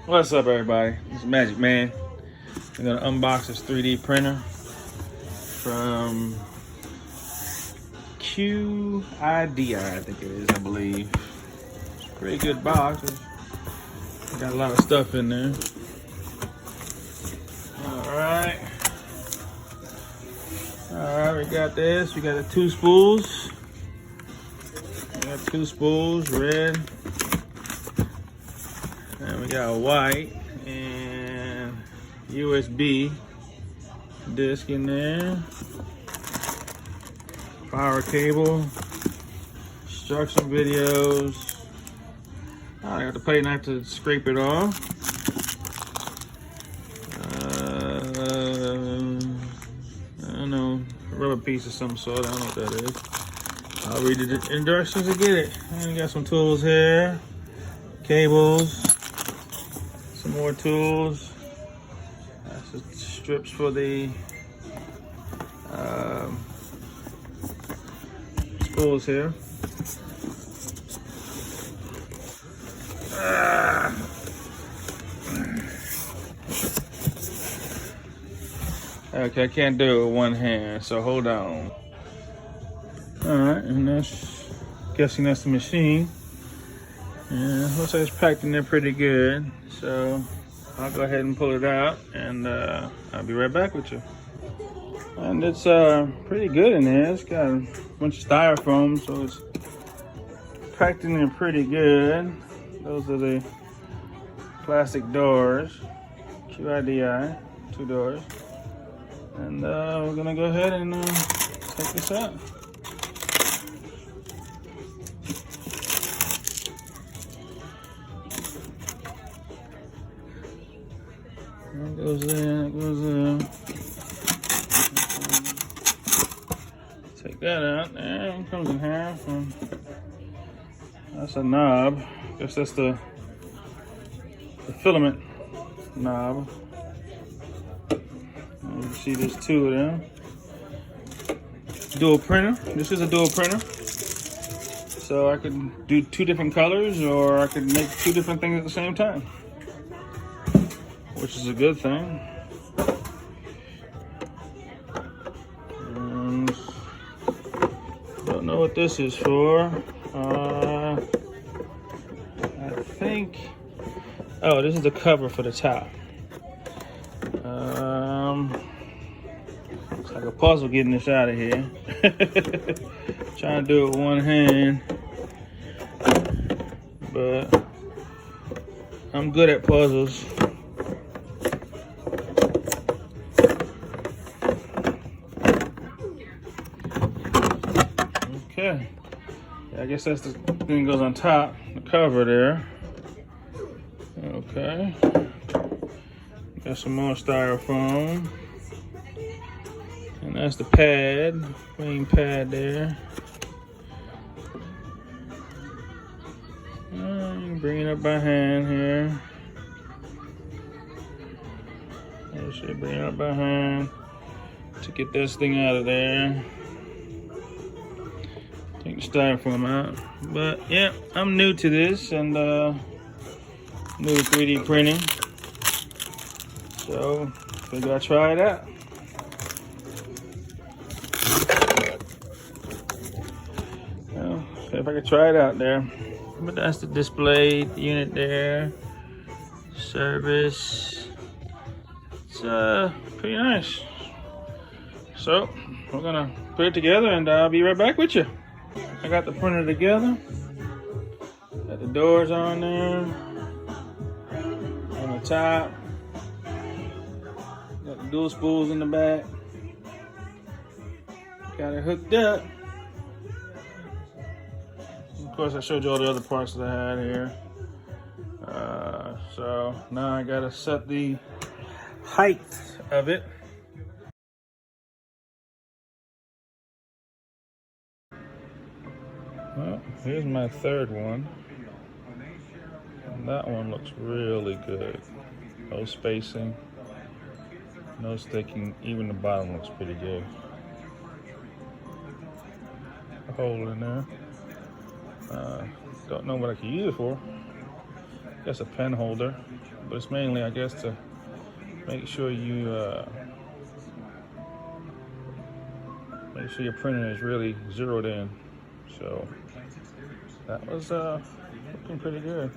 What's up, everybody? It's Magic Man. I'm gonna unbox this 3D printer from QIDI, I think it is, I believe. It's a pretty good box. It's got a lot of stuff in there. Alright, we got this. We got the two spools. We got two spools, red. And we got a white and USB disc in there. Power cable. Instruction videos. I got the plate knife to scrape it off. I don't know, a rubber piece of some sort. I don't know what that is. I'll read the instructions to get it. And we got some tools here. Cables. Some more tools. That's the strips for the spools here. Okay, I can't do it with one hand, so hold on. Alright, and that's, guessing that's the machine. Yeah, looks like it's packed in there pretty good. So I'll go ahead and pull it out, and I'll be right back with you. And it's pretty good in there. It's got a bunch of styrofoam, so it's packed in there pretty good. Those are the plastic doors, QIDI, 2 doors. And we're gonna go ahead and take this out. It goes in, it goes in. Take that out, and it comes in half. And that's a knob. I guess that's the filament knob. You can see there's 2 of them. Dual printer. This is a dual printer. So I could do 2 different colors, or I could make 2 different things at the same time, which is a good thing. Don't know what this is for. I think, oh, this is the cover for the top. It's like a puzzle getting this out of here. Trying to do it with one hand, but I'm good at puzzles. Okay, I guess that's the thing that goes on top, the cover there. Okay, got some more styrofoam, and that's the pad, main pad there. You can bring it up by hand here. I should bring it up by hand to get this thing out of there. Take the styrofoam out. But yeah, I'm new to this and new to 3D printing. So figure I'll try it out. Well, see if I can try it out there. But that's the display unit there. Service. It's pretty nice. So we're gonna put it together, and I'll be right back with you. I got the printer together. Got the doors on there. On the top. Got the dual spools in the back. Got it hooked up. Of course, I showed you all the other parts that I had here. So now I gotta set the height of it. Well, here's my third one. And that one looks really good. No spacing, no sticking. Even the bottom looks pretty good. A hole in there. Don't know what I can use it for. guess a pen holder, but it's mainly, I guess, to make sure you make sure your printer is really zeroed in. So that was looking pretty good.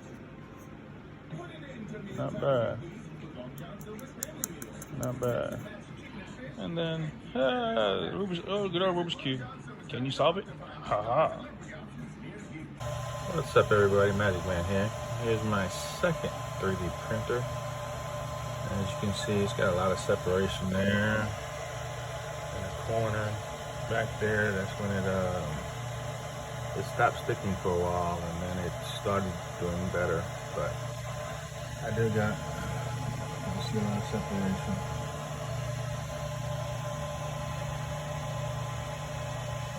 Not bad. Not bad. And then good old Rubik's Cube. Can you solve it? Haha. What's up, everybody? Magic Man here. Here's my second 3D printer. As you can see, it's got a lot of separation there. In the corner back there, that's when it stopped sticking for a while, and then it started doing better. But I do got, you see a lot of separation.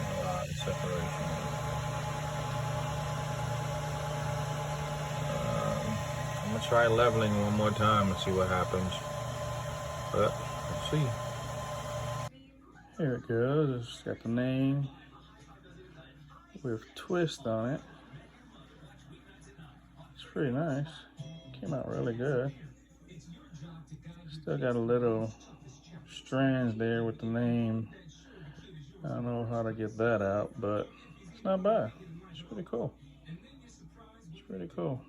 A lot of separation. I'm gonna try leveling one more time and see what happens. But let's see. Here it goes. It's got the name with twist on it. It's pretty nice. Came out really good. Still got a little strands there with the name. I don't know how to get that out, but it's not bad. It's pretty cool. It's pretty cool.